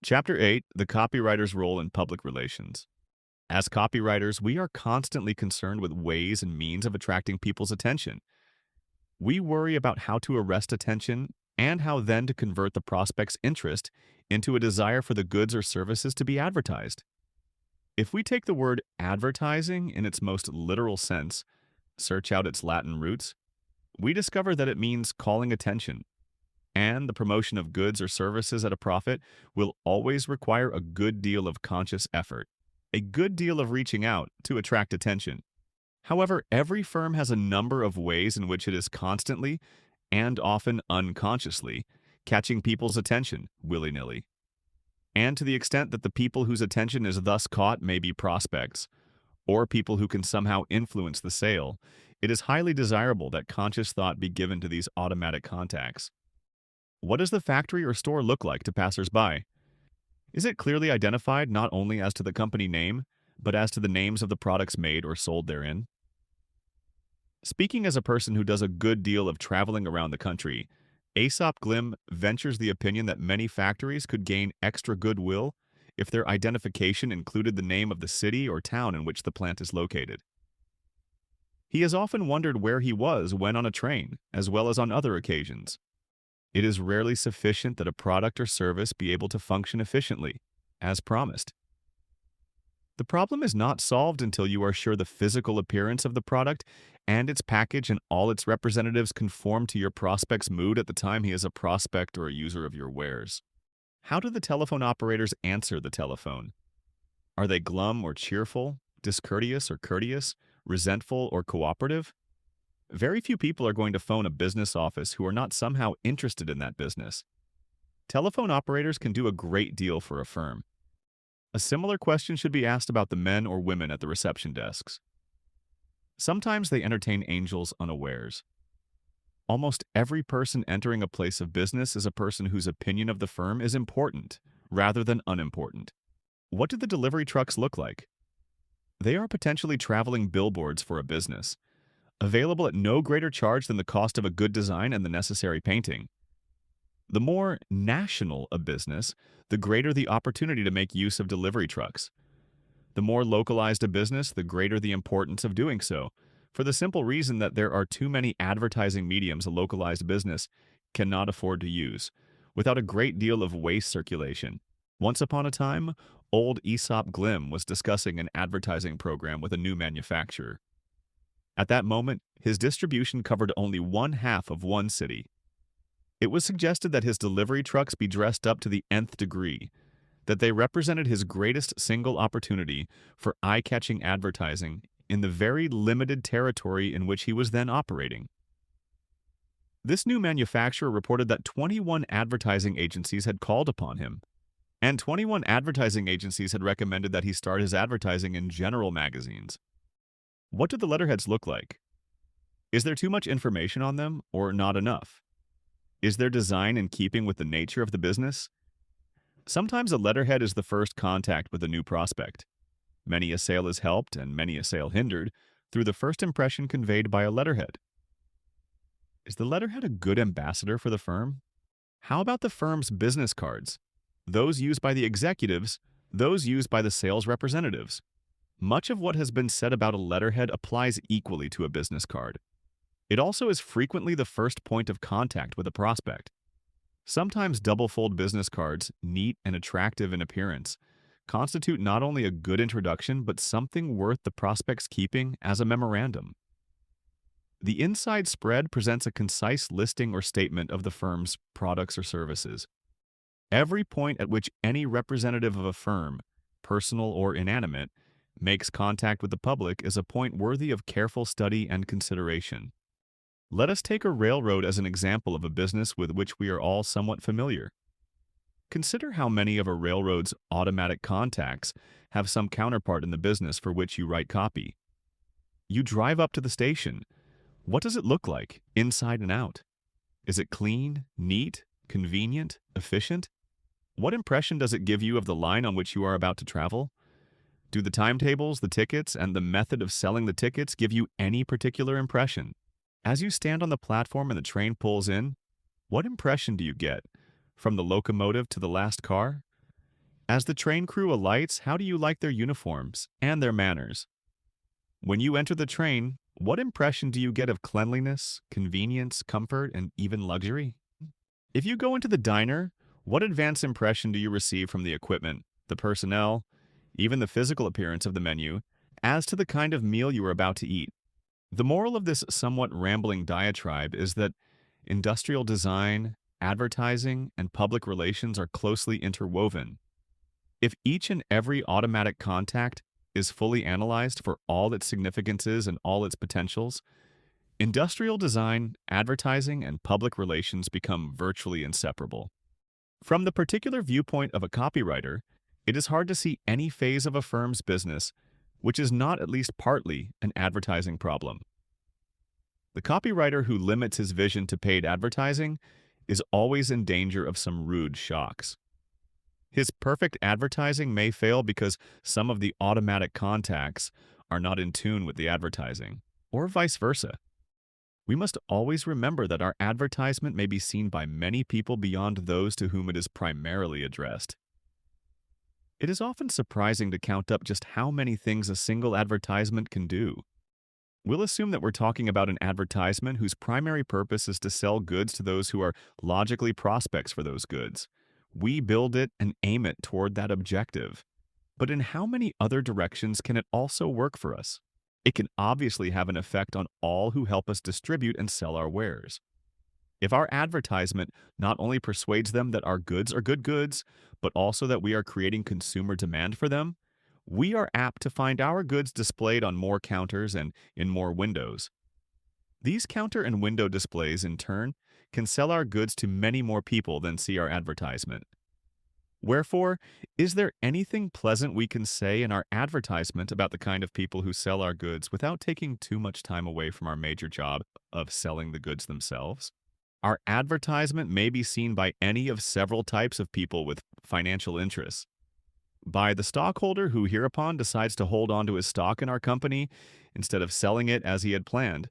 Chapter 8, The Copywriter's Role in Public Relations. As copywriters, we are constantly concerned with ways and means of attracting people's attention. We worry about how to arrest attention and how then to convert the prospect's interest into a desire for the goods or services to be advertised. If we take the word advertising in its most literal sense, search out its Latin roots, we discover that it means calling attention, and the promotion of goods or services at a profit will always require a good deal of conscious effort, a good deal of reaching out to attract attention. However, every firm has a number of ways in which it is constantly, and often unconsciously, catching people's attention willy-nilly. And to the extent that the people whose attention is thus caught may be prospects, or people who can somehow influence the sale, it is highly desirable that conscious thought be given to these automatic contacts. What does the factory or store look like to passers-by? Is it clearly identified not only as to the company name, but as to the names of the products made or sold therein? Speaking as a person who does a good deal of traveling around the country, Aesop Glim ventures the opinion that many factories could gain extra goodwill if their identification included the name of the city or town in which the plant is located. He has often wondered where he was when on a train, as well as on other occasions. It is rarely sufficient that a product or service be able to function efficiently, as promised. The problem is not solved until you are sure the physical appearance of the product and its package and all its representatives conform to your prospect's mood at the time he is a prospect or a user of your wares. How do the telephone operators answer the telephone? Are they glum or cheerful, discourteous or courteous, resentful or cooperative? Very few people are going to phone a business office who are not somehow interested in that business. Telephone operators can do a great deal for a firm. A similar question should be asked about the men or women at the reception desks. Sometimes they entertain angels unawares. Almost every person entering a place of business is a person whose opinion of the firm is important, rather than unimportant. What do the delivery trucks look like? They are potentially traveling billboards for a business, available at no greater charge than the cost of a good design and the necessary painting. The more national a business, the greater the opportunity to make use of delivery trucks. The more localized a business, the greater the importance of doing so, for the simple reason that there are too many advertising mediums a localized business cannot afford to use, without a great deal of waste circulation. Once upon a time, old Aesop Glim was discussing an advertising program with a new manufacturer. At that moment, his distribution covered only one half of one city. It was suggested that his delivery trucks be dressed up to the nth degree, that they represented his greatest single opportunity for eye-catching advertising in the very limited territory in which he was then operating. This new manufacturer reported that 21 advertising agencies had called upon him, and 21 advertising agencies had recommended that he start his advertising in general magazines. What do the letterheads look like? Is there too much information on them, or not enough? Is their design in keeping with the nature of the business? Sometimes a letterhead is the first contact with a new prospect. Many a sale is helped and many a sale hindered through the first impression conveyed by a letterhead. Is the letterhead a good ambassador for the firm? How about the firm's business cards? Those used by the executives, those used by the sales representatives. Much of what has been said about a letterhead applies equally to a business card. It also is frequently the first point of contact with a prospect. Sometimes double-fold business cards, neat and attractive in appearance, constitute not only a good introduction but something worth the prospect's keeping as a memorandum. The inside spread presents a concise listing or statement of the firm's products or services. Every point at which any representative of a firm, personal or inanimate, makes contact with the public is a point worthy of careful study and consideration. Let us take a railroad as an example of a business with which we are all somewhat familiar. Consider how many of a railroad's automatic contacts have some counterpart in the business for which you write copy. You drive up to the station. What does it look like, inside and out? Is it clean, neat, convenient, efficient? What impression does it give you of the line on which you are about to travel? Do the timetables, the tickets, and the method of selling the tickets give you any particular impression? As you stand on the platform and the train pulls in, what impression do you get? From the locomotive to the last car? As the train crew alights, how do you like their uniforms and their manners? When you enter the train, what impression do you get of cleanliness, convenience, comfort, and even luxury? If you go into the diner, what advanced impression do you receive from the equipment, the personnel, even the physical appearance of the menu, as to the kind of meal you are about to eat? The moral of this somewhat rambling diatribe is that industrial design, advertising, and public relations are closely interwoven. If each and every automatic contact is fully analyzed for all its significances and all its potentials, industrial design, advertising, and public relations become virtually inseparable. From the particular viewpoint of a copywriter, it is hard to see any phase of a firm's business which is not at least partly an advertising problem. The copywriter who limits his vision to paid advertising is always in danger of some rude shocks. His perfect advertising may fail because some of the automatic contacts are not in tune with the advertising, or vice versa. We must always remember that our advertisement may be seen by many people beyond those to whom it is primarily addressed. It is often surprising to count up just how many things a single advertisement can do. We'll assume that we're talking about an advertisement whose primary purpose is to sell goods to those who are logically prospects for those goods. We build it and aim it toward that objective. But in how many other directions can it also work for us? It can obviously have an effect on all who help us distribute and sell our wares. If our advertisement not only persuades them that our goods are good goods, but also that we are creating consumer demand for them, we are apt to find our goods displayed on more counters and in more windows. These counter and window displays, in turn, can sell our goods to many more people than see our advertisement. Wherefore, is there anything pleasant we can say in our advertisement about the kind of people who sell our goods without taking too much time away from our major job of selling the goods themselves? Our advertisement may be seen by any of several types of people with financial interests. By the stockholder who hereupon decides to hold on to his stock in our company instead of selling it as he had planned.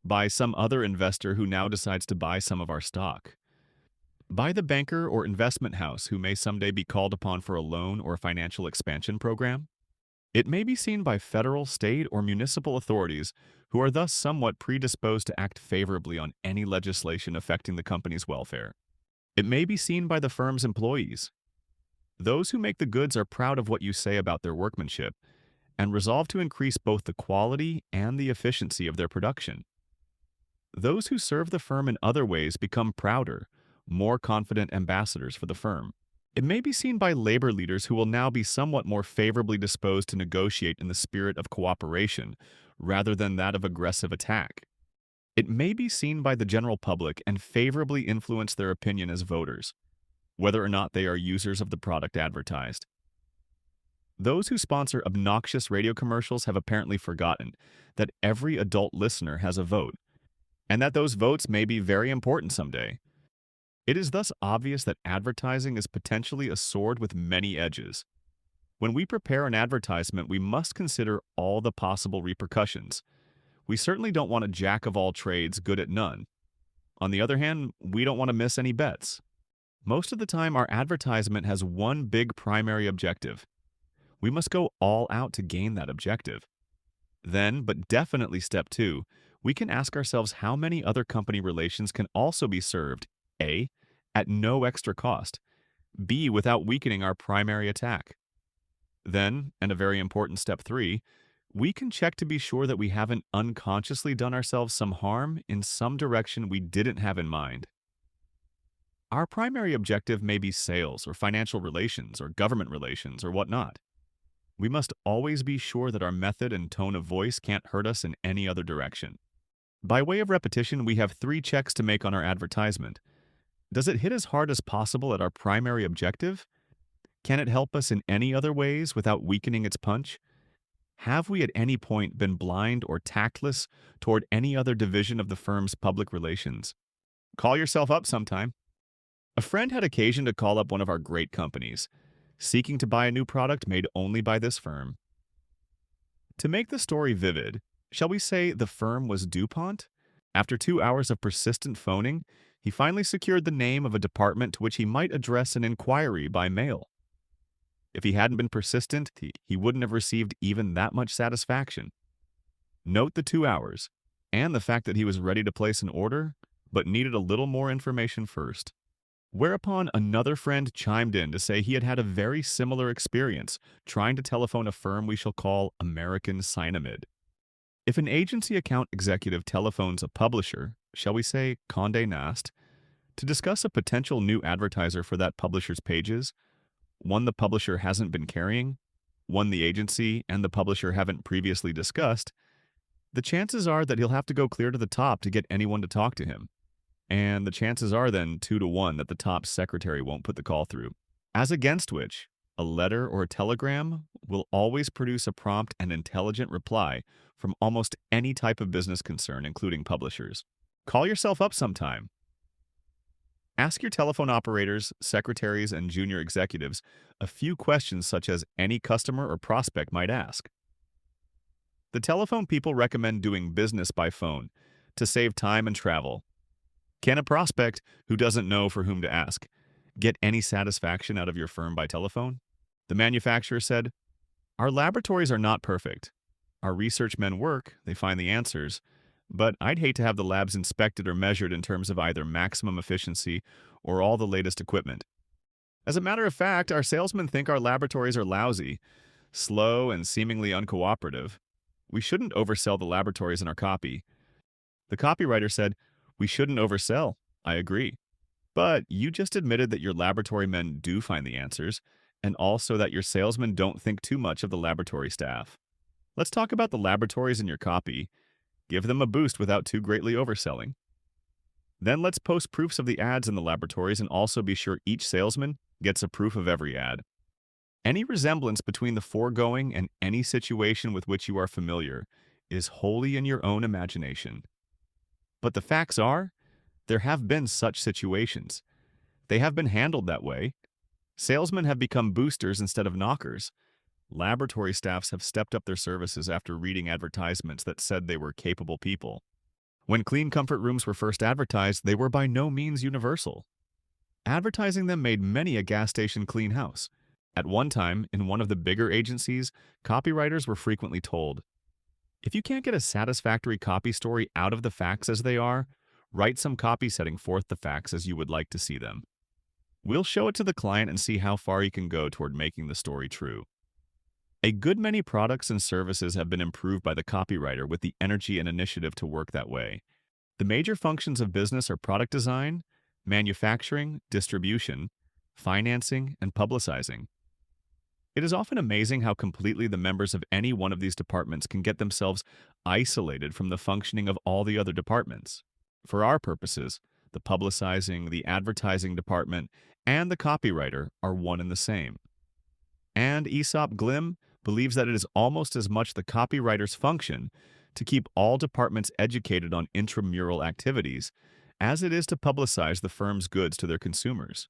By some other investor who now decides to buy some of our stock. By the banker or investment house who may someday be called upon for a loan or financial expansion program. It may be seen by federal, state, or municipal authorities who are thus somewhat predisposed to act favorably on any legislation affecting the company's welfare. It may be seen by the firm's employees. Those who make the goods are proud of what you say about their workmanship and resolve to increase both the quality and the efficiency of their production. Those who serve the firm in other ways become prouder, more confident ambassadors for the firm. It may be seen by labor leaders who will now be somewhat more favorably disposed to negotiate in the spirit of cooperation rather than that of aggressive attack. It may be seen by the general public and favorably influence their opinion as voters, whether or not they are users of the product advertised. Those who sponsor obnoxious radio commercials have apparently forgotten that every adult listener has a vote, and that those votes may be very important someday. It is thus obvious that advertising is potentially a sword with many edges. When we prepare an advertisement, we must consider all the possible repercussions. We certainly don't want a jack of all trades, good at none. On the other hand, we don't want to miss any bets. Most of the time, our advertisement has one big primary objective. We must go all out to gain that objective. Then, but definitely step 2, we can ask ourselves how many other company relations can also be served, A, at no extra cost, B, without weakening our primary attack. Then, and a very important step 3, we can check to be sure that we haven't unconsciously done ourselves some harm in some direction we didn't have in mind. Our primary objective may be sales or financial relations or government relations or whatnot. We must always be sure that our method and tone of voice can't hurt us in any other direction. By way of repetition, we have 3 checks to make on our advertisement. Does it hit as hard as possible at our primary objective? Can it help us in any other ways without weakening its punch? Have we at any point been blind or tactless toward any other division of the firm's public relations? Call yourself up sometime. A friend had occasion to call up one of our great companies, seeking to buy a new product made only by this firm. To make the story vivid, shall we say the firm was DuPont? After 2 hours of persistent phoning, he finally secured the name of a department to which he might address an inquiry by mail. If he hadn't been persistent, he wouldn't have received even that much satisfaction. Note the 2 hours, and the fact that he was ready to place an order, but needed a little more information first. Whereupon another friend chimed in to say he had had a very similar experience trying to telephone a firm we shall call American Cynamid. If an agency account executive telephones a publisher, shall we say Condé Nast, to discuss a potential new advertiser for that publisher's pages, one the publisher hasn't been carrying, one the agency and the publisher haven't previously discussed, the chances are that he'll have to go clear to the top to get anyone to talk to him. And the chances are then 2 to 1 that the top secretary won't put the call through. As against which, a letter or a telegram will always produce a prompt and intelligent reply from almost any type of business concern, including publishers. Call yourself up sometime. Ask your telephone operators, secretaries, and junior executives a few questions such as any customer or prospect might ask. The telephone people recommend doing business by phone to save time and travel. Can a prospect who doesn't know for whom to ask get any satisfaction out of your firm by telephone? The manufacturer said, "Our laboratories are not perfect. Our research men work, they find the answers, but I'd hate to have the labs inspected or measured in terms of either maximum efficiency or all the latest equipment. As a matter of fact, our salesmen think our laboratories are lousy, slow, and seemingly uncooperative. We shouldn't oversell the laboratories in our copy." The copywriter said, "We shouldn't oversell. I agree. But you just admitted that your laboratory men do find the answers, and also that your salesmen don't think too much of the laboratory staff. Let's talk about the laboratories in your copy. Give them a boost without too greatly overselling. Then let's post proofs of the ads in the laboratories and also be sure each salesman gets a proof of every ad." Any resemblance between the foregoing and any situation with which you are familiar is wholly in your own imagination. But the facts are, there have been such situations. They have been handled that way. Salesmen have become boosters instead of knockers. Laboratory staffs have stepped up their services after reading advertisements that said they were capable people. When clean comfort rooms were first advertised, they were by no means universal. Advertising them made many a gas station clean house. At one time, in one of the bigger agencies, copywriters were frequently told, "If you can't get a satisfactory copy story out of the facts as they are, write some copy setting forth the facts as you would like to see them. We'll show it to the client and see how far you can go toward making the story true." A good many products and services have been improved by the copywriter with the energy and initiative to work that way. The major functions of business are product design, manufacturing, distribution, financing, and publicizing. It is often amazing how completely the members of any one of these departments can get themselves isolated from the functioning of all the other departments. For our purposes, the publicizing, the advertising department, and the copywriter are one and the same. And Aesop Glim believes that it is almost as much the copywriter's function to keep all departments educated on intramural activities as it is to publicize the firm's goods to their consumers.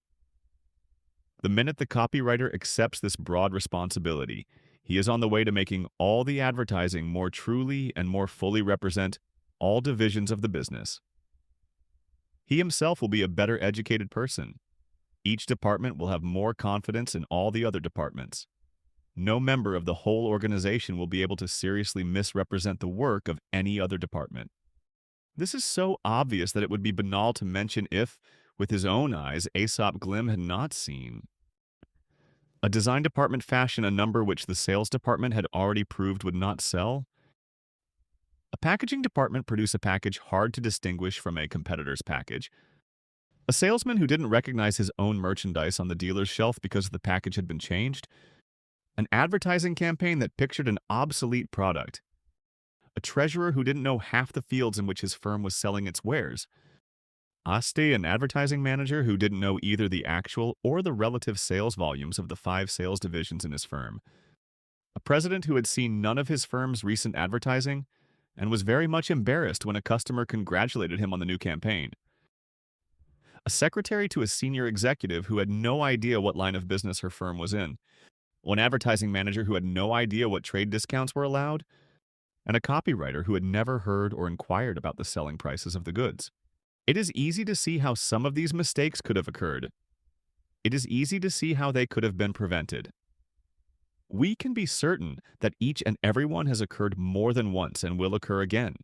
The minute the copywriter accepts this broad responsibility, he is on the way to making all the advertising more truly and more fully represent all divisions of the business. He himself will be a better educated person. Each department will have more confidence in all the other departments. No member of the whole organization will be able to seriously misrepresent the work of any other department. This is so obvious that it would be banal to mention if, with his own eyes, Aesop Glim had not seen. A design department fashion a number which the sales department had already proved would not sell. A packaging department produce a package hard to distinguish from a competitor's package. A salesman who didn't recognize his own merchandise on the dealer's shelf because the package had been changed. An advertising campaign that pictured an obsolete product. A treasurer who didn't know half the fields in which his firm was selling its wares. An advertising manager who didn't know either the actual or the relative sales volumes of the 5 sales divisions in his firm. A president who had seen none of his firm's recent advertising and was very much embarrassed when a customer congratulated him on the new campaign. A secretary to a senior executive who had no idea what line of business her firm was in. An advertising manager who had no idea what trade discounts were allowed. And a copywriter who had never heard or inquired about the selling prices of the goods. It is easy to see how some of these mistakes could have occurred. It is easy to see how they could have been prevented. We can be certain that each and every one has occurred more than once and will occur again.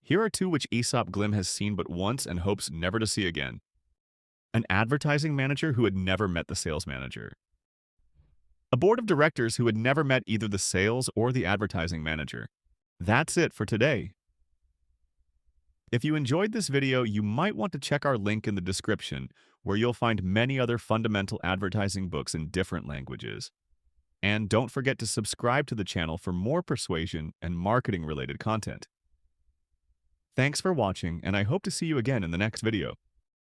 Here are two which Aesop Glim has seen but once and hopes never to see again. An advertising manager who had never met the sales manager. A board of directors who had never met either the sales or the advertising manager. That's it for today. If you enjoyed this video, you might want to check our link in the description, where you'll find many other fundamental advertising books in different languages. And don't forget to subscribe to the channel for more persuasion and marketing-related content. Thanks for watching, and I hope to see you again in the next video.